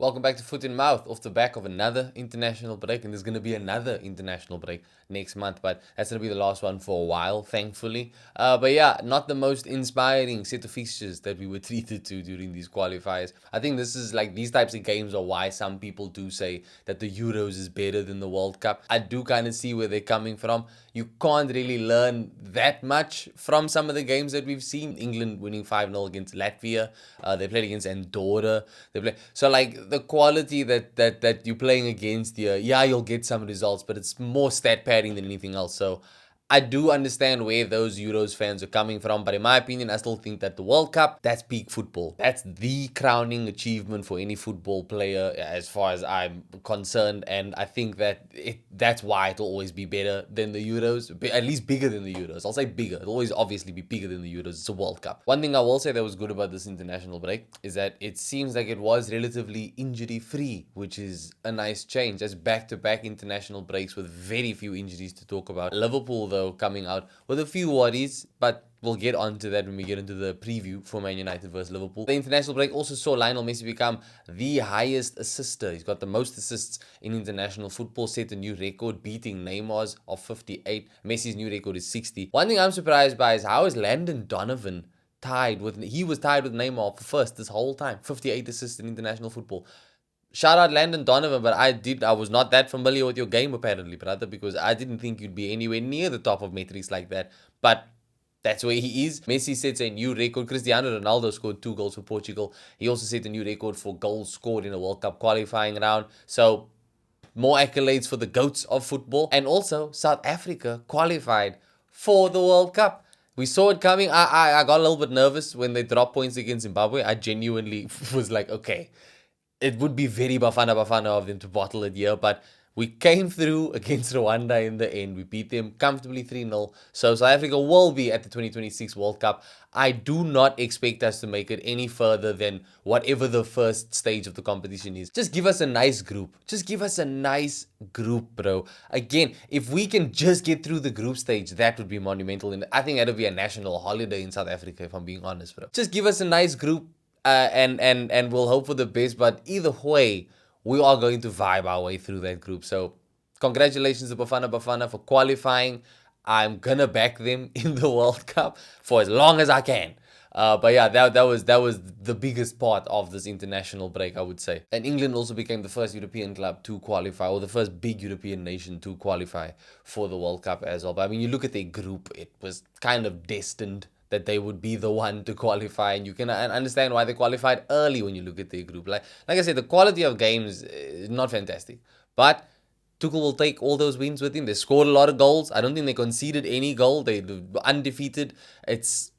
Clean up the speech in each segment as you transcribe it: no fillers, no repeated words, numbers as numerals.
Welcome back to Foot in Mouth, off the back of another international break, and there's going to be another international break next month, but that's going to be the last one for a while, thankfully. But yeah, not the most inspiring set of fixtures that we were treated to during these qualifiers. I think this is like these types of games are why some people do say that the Euros is better than the World Cup. I do kind of see where they're coming from. You can't really learn that much from some of the games that we've seen. England winning 5-0 against Latvia. They played against Andorra. So like the quality that you're playing against here, yeah, you'll get some results, but it's more stat padding than anything else. So I do understand where those Euros fans are coming from, but in my opinion, I still think that the World Cup, that's peak football. That's the crowning achievement for any football player as far as I'm concerned, and I think that that's why it'll always be better than the Euros, at least bigger than the Euros. I'll say bigger. It'll always obviously be bigger than the Euros. It's a World Cup. One thing I will say that was good about this international break is that it seems like it was relatively injury-free, which is a nice change. That's back-to-back international breaks with very few injuries to talk about. Liverpool, though, coming out with a few worries, but we'll get onto that when we get into the preview for Man United versus Liverpool. The international break also saw Lionel Messi become the highest assister. He's got the most assists in international football, set a new record, beating Neymar's of 58. Messi's new record is 60. One thing I'm surprised by is how is Landon Donovan he was tied with Neymar for first this whole time. 58 assists in international football. Shout out Landon Donovan, but I was not that familiar with your game apparently, brother, because I didn't think you'd be anywhere near the top of metrics like that. But that's where he is. Messi sets a new record. Cristiano Ronaldo scored 2 goals for Portugal. He also set a new record for goals scored in a World Cup qualifying round. So more accolades for the GOATs of football. And also South Africa qualified for the World Cup. We saw it coming. I got a little bit nervous when they dropped points against Zimbabwe. I genuinely was like, okay, it would be very Bafana of them to bottle it here, but we came through against Rwanda in the end. We beat them comfortably 3-0. So South Africa will be at the 2026 World Cup. I do not expect us to make it any further than whatever the first stage of the competition is. Just give us a nice group. Just give us a nice group, bro. Again, if we can just get through the group stage, that would be monumental. And I think that would be a national holiday in South Africa, if I'm being honest, bro. Just give us a nice group. And we'll hope for the best. But either way, we are going to vibe our way through that group. So congratulations to Bafana for qualifying. I'm gonna back them in the World Cup for as long as I can. But yeah, that was the biggest part of this international break, I would say. And England also became the first European club to qualify, or the first big European nation to qualify for the World Cup as well. But I mean, you look at their group, it was kind of destined that they would be the one to qualify, and you can understand why they qualified early when you look at their group. Like I said, the quality of games is not fantastic, but Tuchel will take all those wins with him. They scored a lot of goals. I don't think they conceded any goal. They were undefeated. It's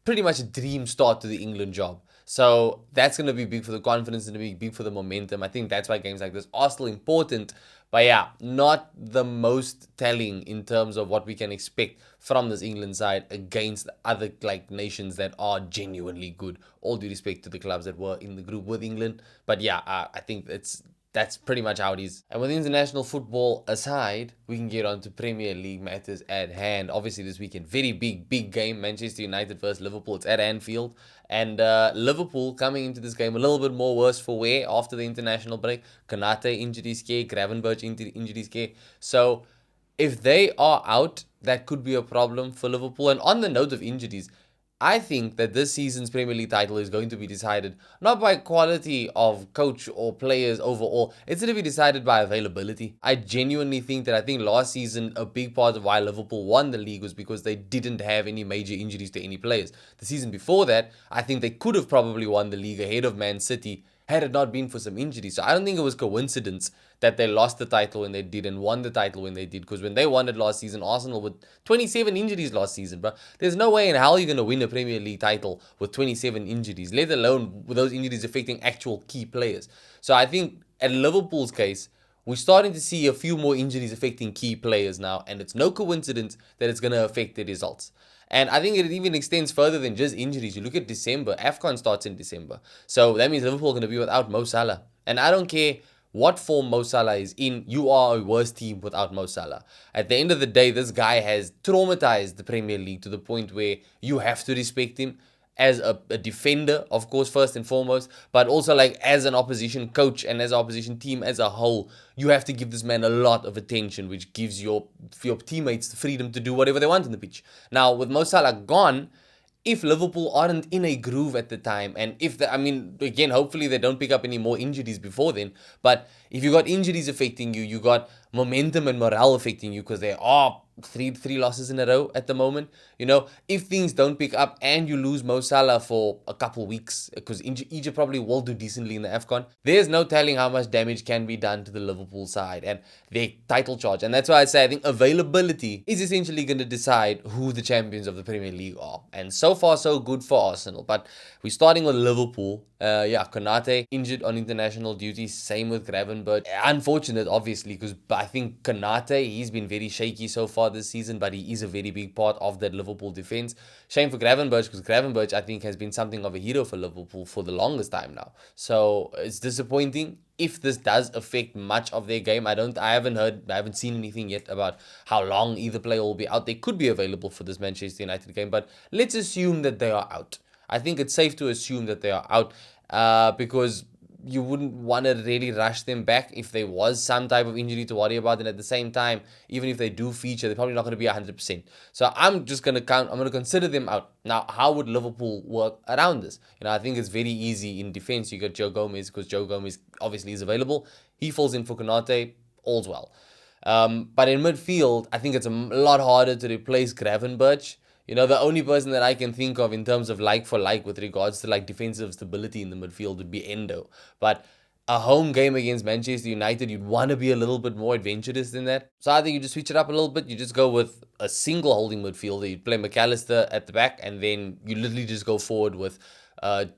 pretty much a dream start to the England job. So that's going to be big for the confidence, and be big for the momentum. I think that's why games like this are still important. But yeah, not the most telling in terms of what we can expect from this England side against other like nations that are genuinely good. All due respect to the clubs that were in the group with England. But yeah, I think that's pretty much how it is. And with international football aside, we can get on to Premier League matters at hand. Obviously, this weekend, very big game. Manchester United versus Liverpool. It's at Anfield. And Liverpool coming into this game a little bit more worse for wear after the international break. Kanate injury scare, Gravenberch injury scare. So if they are out, that could be a problem for Liverpool. And on the note of injuries, I think that this season's Premier League title is going to be decided not by quality of coach or players overall. It's going to be decided by availability. I genuinely think that last season, a big part of why Liverpool won the league was because they didn't have any major injuries to any players. The season before that, I think they could have probably won the league ahead of Man City had it not been for some injuries. So I don't think it was coincidence that they lost the title when they did and won the title when they did. Because when they won it last season, Arsenal with 27 injuries last season, bro. There's no way in hell you're going to win a Premier League title with 27 injuries, let alone with those injuries affecting actual key players. So I think at Liverpool's case, we're starting to see a few more injuries affecting key players now. And it's no coincidence that it's going to affect the results. And I think it even extends further than just injuries. You look at December. AFCON starts in December. So that means Liverpool are going to be without Mo Salah. And I don't care what form Mo Salah is in, you are a worse team without Mo Salah. At the end of the day, this guy has traumatized the Premier League to the point where you have to respect him. as a defender, of course, first and foremost, but also like as an opposition coach and as an opposition team as a whole, you have to give this man a lot of attention, which gives your teammates the freedom to do whatever they want in the pitch. Now, with Mo Salah gone, if Liverpool aren't in a groove at the time, and if I mean, again, hopefully they don't pick up any more injuries before then, but if you got injuries affecting you, you got momentum and morale affecting you because there are three losses in a row at the moment. If things don't pick up and you lose Mo Salah for a couple weeks, because Egypt probably will do decently in the AFCON, there's no telling how much damage can be done to the Liverpool side and their title charge. And that's why I say I think availability is essentially going to decide who the champions of the Premier League are. And so far, so good for Arsenal. But we're starting with Liverpool. Konate injured on international duty. Same with Gravenberch. Unfortunate, obviously, because I think Konate, he's been very shaky so far this season, but he is a very big part of that Liverpool defense. Shame for Gravenberch, because Gravenberch, I think, has been something of a hero for Liverpool for the longest time now. So it's disappointing. If this does affect much of their game, I haven't seen anything yet about how long either player will be out. They could be available for this Manchester United game, but let's assume that they are out. I think it's safe to assume that they are out because you wouldn't want to really rush them back if there was some type of injury to worry about. And at the same time, even if they do feature, they're probably not going to be 100%. So I'm going to consider them out. Now, how would Liverpool work around this? I think it's very easy in defense. You got Gyokeres, because Gyokeres obviously is available. He falls in for Konate, all's well. But in midfield, I think it's a lot harder to replace Gravenberch. The only person that I can think of in terms of like for like with regards to like defensive stability in the midfield would be Endo. But a home game against Manchester United, you'd want to be a little bit more adventurous than that. So I think you just switch it up a little bit. You just go with a single holding midfielder. You play McAllister at the back, and then you literally just go forward with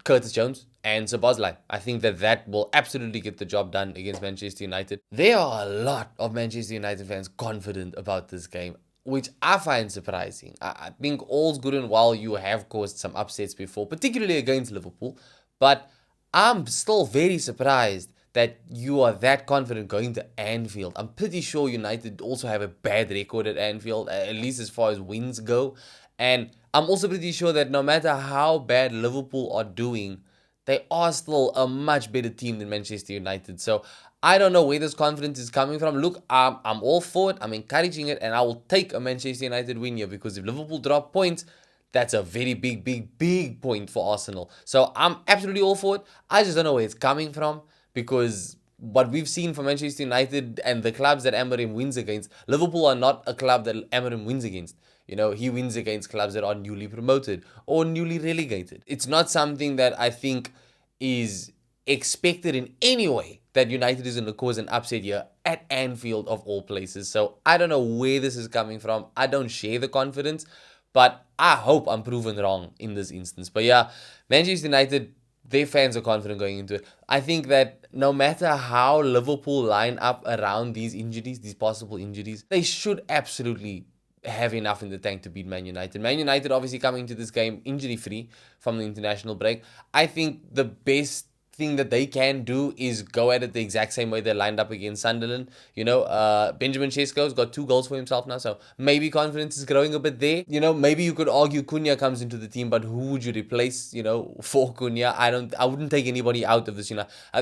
Curtis Jones and Szoboszlai. I think that will absolutely get the job done against Manchester United. There are a lot of Manchester United fans confident about this game, which I find surprising. I think all's good and well. You have caused some upsets before, particularly against Liverpool, but I'm still very surprised that you are that confident going to Anfield. I'm pretty sure United also have a bad record at Anfield, at least as far as wins go. And I'm also pretty sure that no matter how bad Liverpool are doing, they are still a much better team than Manchester United. So I don't know where this confidence is coming from. Look, I'm all for it. I'm encouraging it, and I will take a Manchester United win here, because if Liverpool drop points, that's a very big point for Arsenal. So I'm absolutely all for it. I just don't know where it's coming from, because what we've seen from Manchester United and the clubs that Amorim wins against, Liverpool are not a club that Amorim wins against. He wins against clubs that are newly promoted or newly relegated. It's not something that I think is expected in any way that United is going to cause an upset here at Anfield of all places. So I don't know where this is coming from. I don't share the confidence, but I hope I'm proven wrong in this instance. But yeah, Manchester United, their fans are confident going into it. I think that no matter how Liverpool line up around these injuries, these possible injuries, they should absolutely have enough in the tank to beat Man United. Man United obviously coming to this game injury-free from the international break. I think the best thing that they can do is go at it the exact same way they lined up against Sunderland. Benjamin Sesko's got 2 goals for himself now, so maybe confidence is growing a bit there. Maybe you could argue Cunha comes into the team, but who would you replace, for Cunha? I wouldn't take anybody out of this.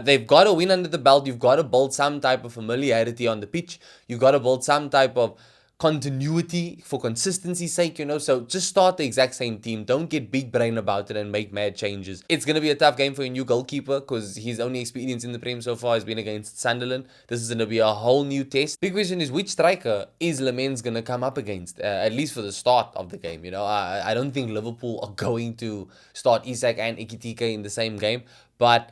They've got to win under the belt. You've got to build some type of familiarity on the pitch. You've got to build some type of continuity for consistency's sake, so just start the exact same team. Don't get big brain about it and make mad changes. It's going to be a tough game for a new goalkeeper, because his only experience in the Prem so far has been against Sunderland. This is going to be a whole new test. Big question is, which striker is Lemens going to come up against, at least for the start of the game. I don't think Liverpool are going to start Isak and Ekitike in the same game, but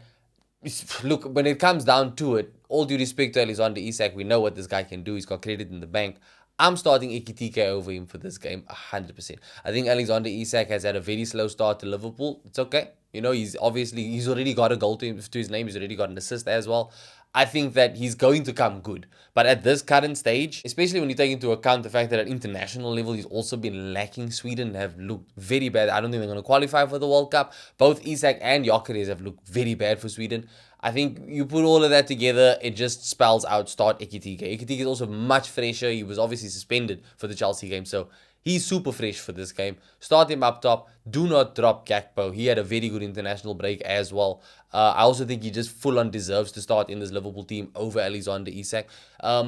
look, when it comes down to it, all due respect to Alexander Isak, we know what this guy can do. He's got credit in the bank. I'm starting Ekitike over him for this game, 100%. I think Alexander Isak has had a very slow start to Liverpool. It's okay. He's already got a goal to his name. He's already got an assist as well. I think that he's going to come good. But at this current stage, especially when you take into account the fact that at international level, he's also been lacking. Sweden have looked very bad. I don't think they're going to qualify for the World Cup. Both Isak and Gyokeres have looked very bad for Sweden. I think you put all of that together, it just spells out start Ekitike. Ekitike is also much fresher. He was obviously suspended for the Chelsea game, so He's super fresh for this game. Start him up top. Do not drop Gakpo. He had a very good international break as well. I also think he just full on deserves to start in this Liverpool team over Alexander Isak.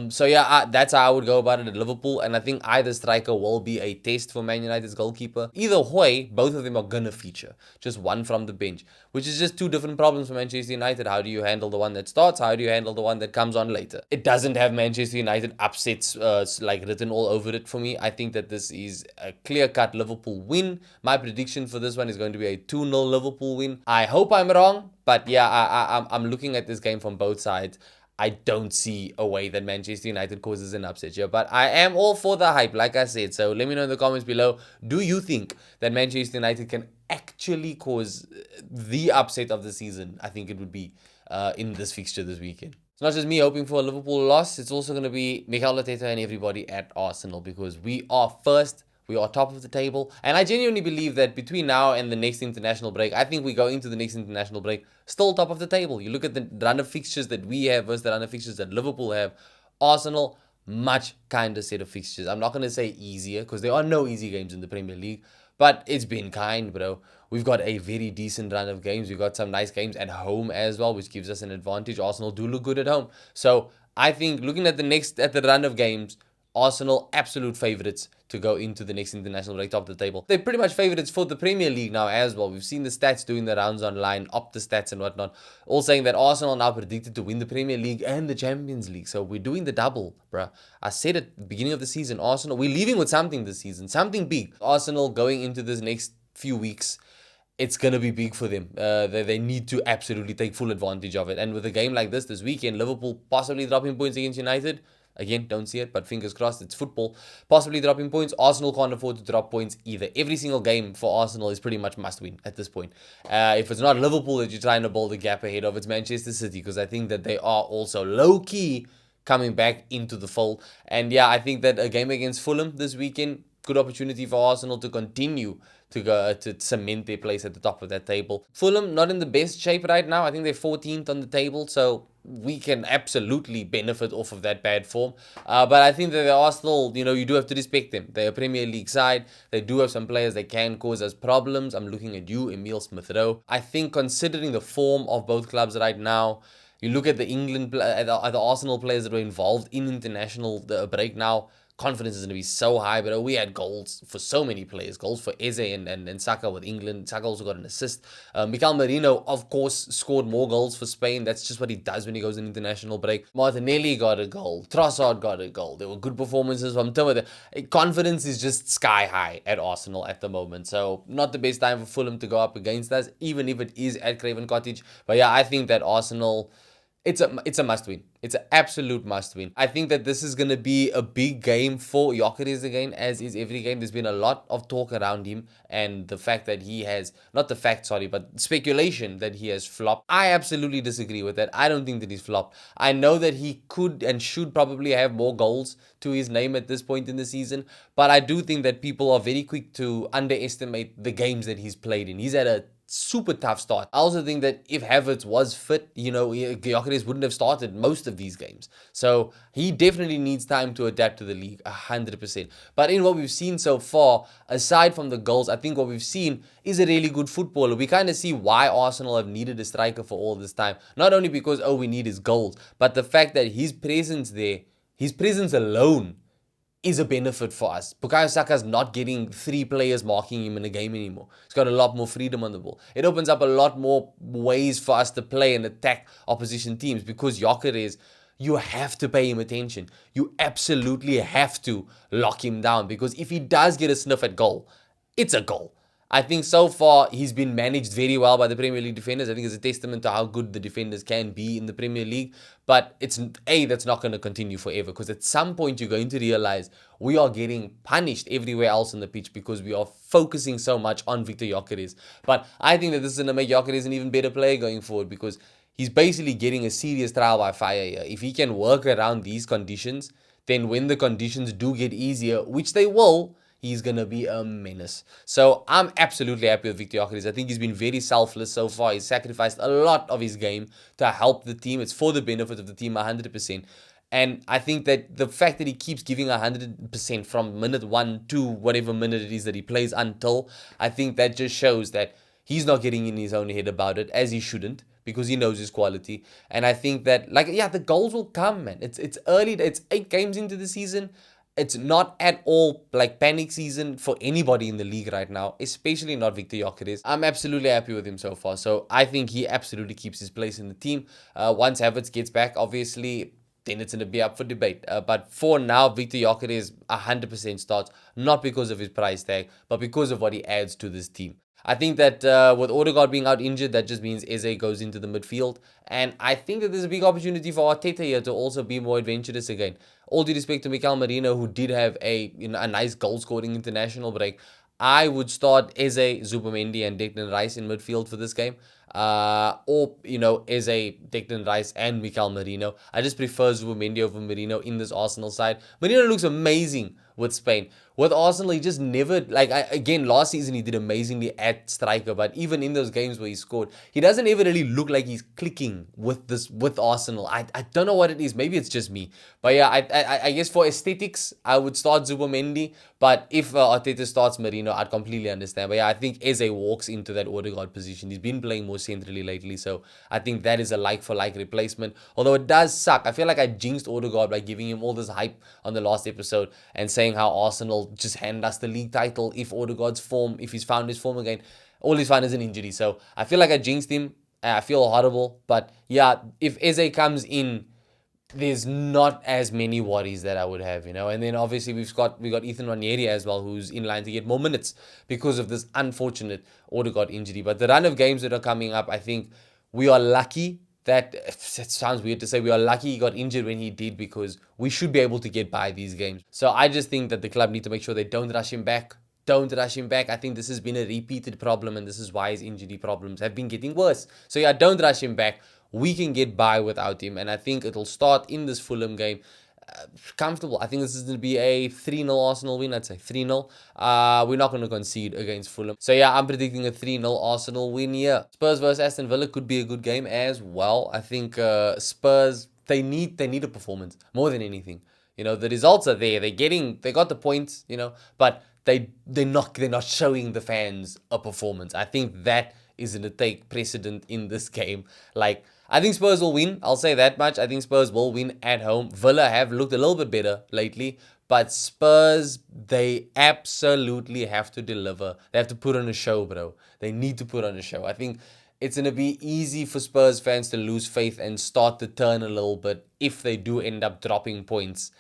So yeah, that's how I would go about it at Liverpool. And I think either striker will be a test for Man United's goalkeeper. Either way, both of them are gonna feature. Just one from the bench, which is just two different problems for Manchester United. How do you handle the one that starts? How do you handle the one that comes on later? It doesn't have Manchester United upsets like written all over it for me. I think that this is a clear-cut Liverpool win. My prediction for this one is going to be a 2-0 Liverpool win. I hope I'm wrong, but yeah, I'm looking at this game from both sides. I don't see a way that Manchester United causes an upset here, but I am all for the hype, like I said. So let me know in the comments below. Do you think that Manchester United can actually cause the upset of the season? I think it would be in this fixture this weekend. It's not just me hoping for a Liverpool loss. It's also going to be Mikel Arteta and everybody at Arsenal, because we are first. We are top of the table. And I genuinely believe that between now and the next international break, I think we go into the next international break still top of the table. You look at the run of fixtures that we have versus the run of fixtures that Liverpool have. Arsenal, much kinder set of fixtures. I'm not going to say easier, because there are no easy games in the Premier League. But it's been kind, bro. We've got a very decent run of games. We've got some nice games at home as well, which gives us an advantage. Arsenal do look good at home. So I think looking at the run of games, Arsenal, absolute favourites to go into the next international break, top of the table. They're pretty much favourites for the Premier League now as well. We've seen the stats doing the rounds online, Opta stats and whatnot, all saying that Arsenal are now predicted to win the Premier League and the Champions League. So we're doing the double, bruh. I said at the beginning of the season, Arsenal, we're leaving with something this season, something big. Arsenal going into this next few weeks, it's going to be big for them. They need to absolutely take full advantage of it. And with a game like this weekend, Liverpool possibly dropping points against United. Again, don't see it, but fingers crossed, it's football. Possibly dropping points. Arsenal can't afford to drop points either. Every single game for Arsenal is pretty much must win at this point. If it's not Liverpool that you're trying to build a gap ahead of, it's Manchester City, because I think that they are also low-key coming back into the fold. And yeah, I think that a game against Fulham this weekend, good opportunity for Arsenal to continue to go to cement their place at the top of that table. Fulham not in the best shape right now. I think they're 14th on the table, so we can absolutely benefit off of that bad form. But I think that they are still, you do have to respect them. They're a Premier League side. They do have some players that can cause us problems. I'm looking at you, Emile Smith-Rowe. I think considering the form of both clubs right now, you look at the the Arsenal players that were involved in international break now, confidence is going to be so high, but we had goals for so many players. Goals for Eze and Saka with England. Saka also got an assist. Mikel Merino, of course, scored more goals for Spain. That's just what he does when he goes in international break. Martinelli got a goal. Trossard got a goal. There were good performances from Timber. Confidence is just sky high at Arsenal at the moment. So not the best time for Fulham to go up against us, even if it is at Craven Cottage. But yeah, I think that Arsenal, it's a must-win. It's an absolute must-win. I think that this is going to be a big game for Gyokeres again, as is every game. There's been a lot of talk around him, and the fact that he has, not the fact, sorry, but speculation that he has flopped. I absolutely disagree with that. I don't think that he's flopped. I know that he could and should probably have more goals to his name at this point in the season, but I do think that people are very quick to underestimate the games that he's played in. He's had a super tough start. I also think that if Havertz was fit, Gyokeres wouldn't have started most of these games. So he definitely needs time to adapt to the league, 100%. But in what we've seen so far, aside from the goals, I think what we've seen is a really good footballer. We kind of see why Arsenal have needed a striker for all this time. Not only because, we need his goals, but the fact that his presence there, his presence alone, is a benefit for us. Bukayo Saka's not getting 3 players marking him in a game anymore. He's got a lot more freedom on the ball. It opens up a lot more ways for us to play and attack opposition teams, because Gyokeres, you have to pay him attention. You absolutely have to lock him down, because if he does get a sniff at goal, it's a goal. I think so far he's been managed very well by the Premier League defenders. I think it's a testament to how good the defenders can be in the Premier League. But that's not going to continue forever, because at some point you're going to realize we are getting punished everywhere else on the pitch because we are focusing so much on Viktor Gyokeres. But I think that this is going to make Gyokeres an even better player going forward, because he's basically getting a serious trial by fire here. If he can work around these conditions, then when the conditions do get easier, which they will, he's going to be a menace. So I'm absolutely happy with Viktor Gyokeres. I think he's been very selfless so far. He's sacrificed a lot of his game to help the team. It's for the benefit of the team 100%. And I think that the fact that he keeps giving 100% from minute 1 to whatever minute it is that he plays until, I think that just shows that he's not getting in his own head about it, as he shouldn't, because he knows his quality. And I think that, like, yeah, the goals will come, man. It's early. It's 8 games into the season. It's not at all like panic season for anybody in the league right now, especially not Viktor Gyokeres. I'm absolutely happy with him so far. So I think he absolutely keeps his place in the team. Once Havertz gets back, obviously, then it's going to be up for debate. But for now, Viktor Gyokeres 100% starts, not because of his price tag, but because of what he adds to this team. I think that with Odegaard being out injured, that just means Eze goes into the midfield. And I think that there's a big opportunity for Arteta here to also be more adventurous again. All due respect to Mikel Merino, who did have a nice goal-scoring international break, I would start Eze, Zubimendi, and Declan Rice in midfield for this game. Or, Eze, Declan Rice, and Mikel Merino. I just prefer Zubimendi over Merino in this Arsenal side. Merino looks amazing with Spain. With Arsenal, he just never, again, last season he did amazingly at striker, but even in those games where he scored, he doesn't ever really look like he's clicking with Arsenal. I don't know what it is. Maybe it's just me. But yeah, I guess for aesthetics, I would start Zubimendi, but if Arteta starts Merino, I'd completely understand. But yeah, I think Eze walks into that Odegaard position. He's been playing more centrally lately, so I think that is a like-for-like replacement. Although it does suck. I feel like I jinxed Odegaard by giving him all this hype on the last episode and saying how Arsenal just hand us the league title if Odegaard's form, if he's found his form again. All he's found is an injury. So I feel like I jinxed him. I feel horrible. But yeah, if Eze comes in, there's not as many worries that I would have, And then obviously we got Ethan Nwaneri as well, who's in line to get more minutes because of this unfortunate Odegaard injury. But the run of games that are coming up, I think we are lucky that, it sounds weird to say, we are lucky he got injured when he did, because we should be able to get by these games. So I just think that the club need to make sure they don't rush him back. Don't rush him back. I think this has been a repeated problem, and this is why his injury problems have been getting worse. So yeah, don't rush him back. We can get by without him, and I think it'll start in this Fulham game. Comfortable. I think this is going to be a 3-0 Arsenal win. I'd say 3-0. We're not going to concede against Fulham. So yeah, I'm predicting a 3-0 Arsenal win here. Spurs versus Aston Villa could be a good game as well. I think Spurs, they need a performance more than anything. The results are there. They got the points, but they're not showing the fans a performance. I think that is going to take precedent in this game. I think Spurs will win. I'll say that much. I think Spurs will win at home. Villa have looked a little bit better lately, but Spurs, they absolutely have to deliver. They have to put on a show, bro. They need to put on a show. I think it's going to be easy for Spurs fans to lose faith and start to turn a little bit if they do end up dropping points.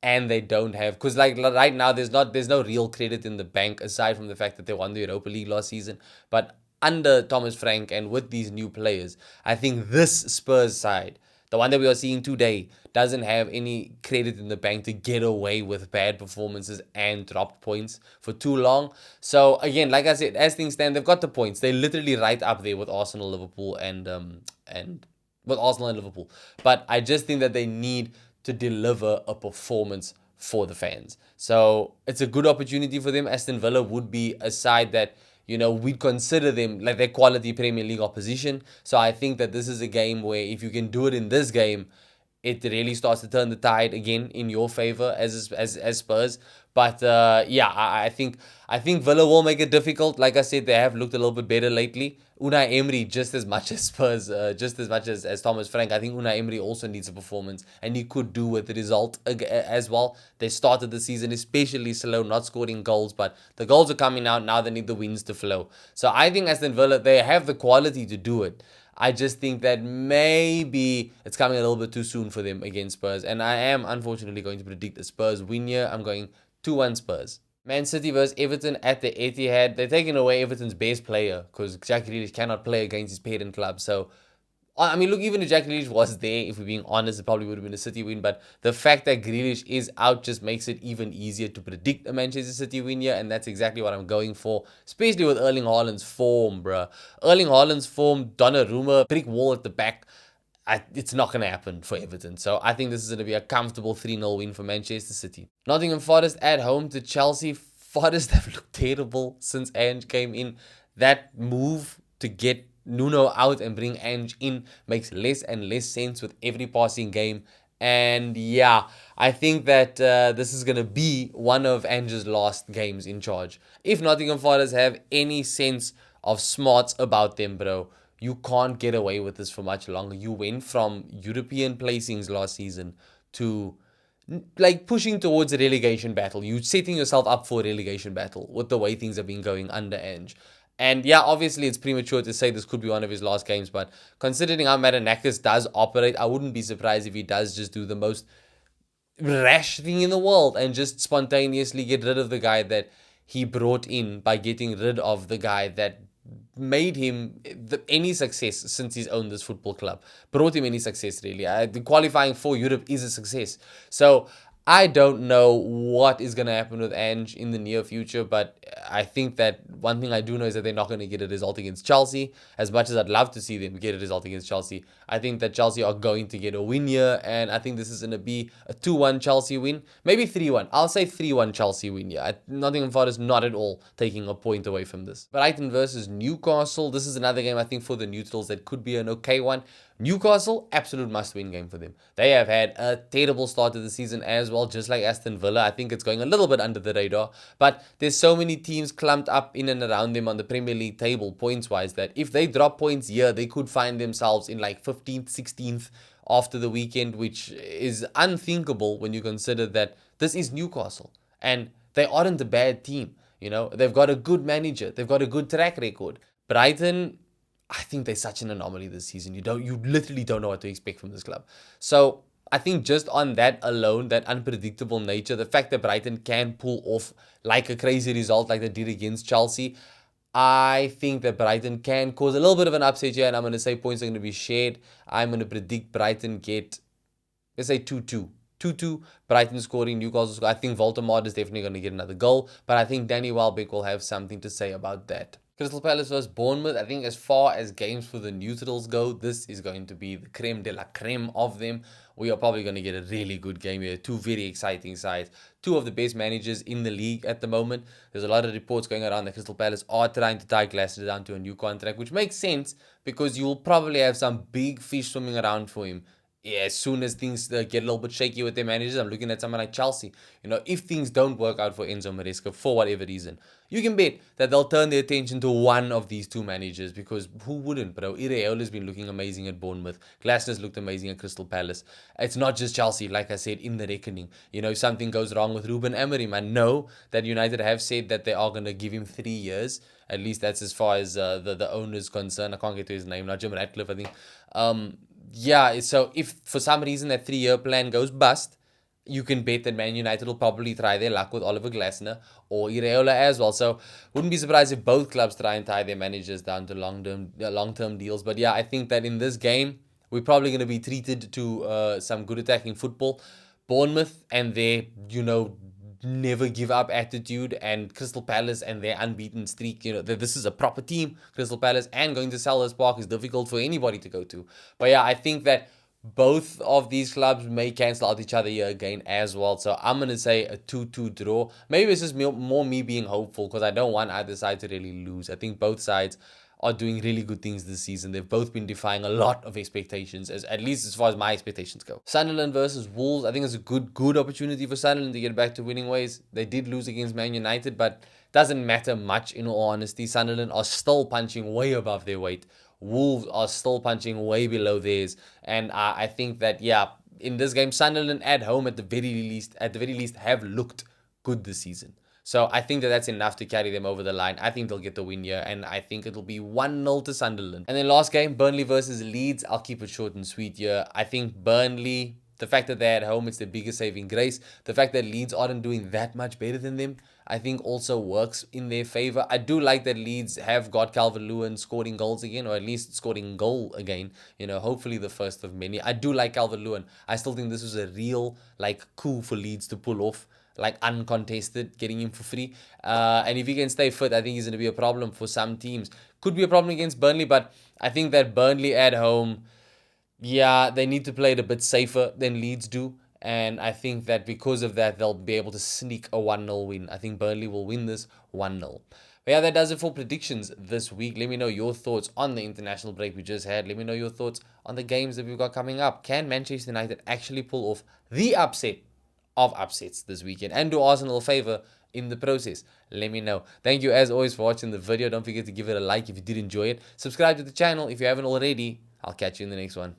And they don't have, because right now there's no real credit in the bank aside from the fact that they won the Europa League last season. But under Thomas Frank and with these new players, I think this Spurs side, the one that we are seeing today, doesn't have any credit in the bank to get away with bad performances and dropped points for too long. So again, like I said, as things stand, they've got the points. They're literally right up there with Arsenal, Liverpool, and with Arsenal and Liverpool. But I just think that they need to deliver a performance for the fans. So it's a good opportunity for them. Aston Villa would be a side that, we'd consider them like their quality Premier League opposition. So I think that this is a game where if you can do it in this game, it really starts to turn the tide again in your favor as Spurs. But yeah, I think Villa will make it difficult. Like I said, they have looked a little bit better lately. Unai Emery, just as much as Spurs, just as much as Thomas Frank, I think Unai Emery also needs a performance, and he could do with the result as well. They started the season especially slow, not scoring goals, but the goals are coming out now. They need the wins to flow. So I think Aston Villa, they have the quality to do it. I just think that maybe it's coming a little bit too soon for them against Spurs. And I am unfortunately going to predict a Spurs win here. I'm going 2-1 Spurs. Man City versus Everton at the Etihad. They're taking away Everton's best player because Jack Grealish cannot play against his parent club. So, I mean, look, even if Jack Grealish was there, if we're being honest, it probably would have been a City win. But the fact that Grealish is out just makes it even easier to predict a Manchester City win here. And that's exactly what I'm going for, especially with Erling Haaland's form, bruh. Erling Haaland's form, Donnarumma, brick wall at the back. It's not going to happen for Everton. So I think this is going to be a comfortable 3-0 win for Manchester City. Nottingham Forest at home to Chelsea. Forest have looked terrible since Ange came in. That move to get Nuno out and bring Ange in makes less and less sense with every passing game. And yeah, I think that this is going to be one of Ange's last games in charge. If Nottingham Forest have any sense of smarts about them, bro, you can't get away with this for much longer. You went from European placings last season to like pushing towards a relegation battle. You're setting yourself up for a relegation battle with the way things have been going under Ange. And yeah, obviously it's premature to say this could be one of his last games, but considering how Marinakis does operate, I wouldn't be surprised if he does just do the most rash thing in the world and just spontaneously get rid of the guy that he brought in by getting rid of the guy that made him any success since he's owned this football club. Brought him any success, really. The qualifying for Europe is a success. So I don't know what is going to happen with Ange in the near future, but I think that one thing I do know is that they're not going to get a result against Chelsea. As much as I'd love to see them get a result against Chelsea, I think that Chelsea are going to get a win here, and I think this is going to be a 2-1 Chelsea win. Maybe 3-1. I'll say 3-1 Chelsea win here. Nottingham Forest not at all taking a point away from this. Brighton versus Newcastle. This is another game I think for the neutrals that could be an okay one. Newcastle, absolute must-win game for them. They have had a terrible start to the season as well, just like Aston Villa. I think it's going a little bit under the radar, but there's so many teams clumped up in and around them on the Premier League table points-wise that if they drop points here, they could find themselves in like 15th, 16th after the weekend, which is unthinkable when you consider that this is Newcastle and they aren't a bad team. You know, they've got a good manager. They've got a good track record. Brighton, I think they're such an anomaly this season. You literally don't know what to expect from this club. So I think just on that alone, that unpredictable nature, the fact that Brighton can pull off like a crazy result like they did against Chelsea, I think that Brighton can cause a little bit of an upset here, and I'm going to say points are going to be shared. I'm going to predict Brighton get, let's say 2-2. 2-2, Brighton scoring, Newcastle scoring. I think Voldemort is definitely going to get another goal, but I think Danny Welbeck will have something to say about that. Crystal Palace vs Bournemouth. I think as far as games for the neutrals go, this is going to be the creme de la creme of them. We are probably going to get a really good game here. Two very exciting sides. Two of the best managers in the league at the moment. There's a lot of reports going around that Crystal Palace are trying to tie Glasner down to a new contract, which makes sense because you'll probably have some big fish swimming around for him. Yeah, as soon as things get a little bit shaky with their managers, I'm looking at someone like Chelsea. You know, if things don't work out for Enzo Maresca for whatever reason, you can bet that they'll turn their attention to one of these two managers because who wouldn't, bro? Iraola's been looking amazing at Bournemouth. Glasner's looked amazing at Crystal Palace. It's not just Chelsea, like I said, in the reckoning. You know, if something goes wrong with Ruben Amorim, I know that United have said that they are going to give him 3 years. At least that's as far as the owner's concerned. I can't get to his name now. Jim Ratcliffe, I think. Yeah, so if for some reason that 3-year plan goes bust, you can bet that Man United will probably try their luck with Oliver Glasner or Iraola as well. So wouldn't be surprised if both clubs try and tie their managers down to long-term deals. But yeah, I think that in this game, we're probably going to be treated to some good attacking football. Bournemouth and their, never give up attitude, and Crystal Palace and their unbeaten streak, this is a proper team, Crystal Palace, and going to Selhurst Park is difficult for anybody to go to. But yeah, I think that both of these clubs may cancel out each other here again as well. So I'm going to say a 2-2 draw. Maybe it's just more me being hopeful because I don't want either side to really lose. I think both sides are doing really good things this season. They've both been defying a lot of expectations, at least as far as my expectations go. Sunderland versus Wolves. I think it's a good opportunity for Sunderland to get back to winning ways. They did lose against Man United, but doesn't matter much in all honesty. Sunderland are still punching way above their weight. Wolves are still punching way below theirs. And I think that, yeah, in this game, Sunderland at home at the very least have looked good this season. So I think that that's enough to carry them over the line. I think they'll get the win here, and I think it'll be 1-0 to Sunderland. And then last game, Burnley versus Leeds. I'll keep it short and sweet here. I think Burnley, the fact that they're at home, it's their biggest saving grace. The fact that Leeds aren't doing that much better than them, I think also works in their favor. I do like that Leeds have got Calvert-Lewin scoring goals again, or at least scoring goal again. Hopefully the first of many. I do like Calvert-Lewin. I still think this was a real coup for Leeds to pull off. Uncontested, getting him for free. And if he can stay fit, I think he's going to be a problem for some teams. Could be a problem against Burnley, but I think that Burnley at home, yeah, they need to play it a bit safer than Leeds do. And I think that because of that, they'll be able to sneak a 1-0 win. I think Burnley will win this 1-0. But yeah, that does it for predictions this week. Let me know your thoughts on the international break we just had. Let me know your thoughts on the games that we've got coming up. Can Manchester United actually pull off the upset of upsets this weekend and do Arsenal a favor in the process? Let me know. Thank you as always for watching the video. Don't forget to give it a like if you did enjoy it. Subscribe to the channel if you haven't already. I'll catch you in the next one.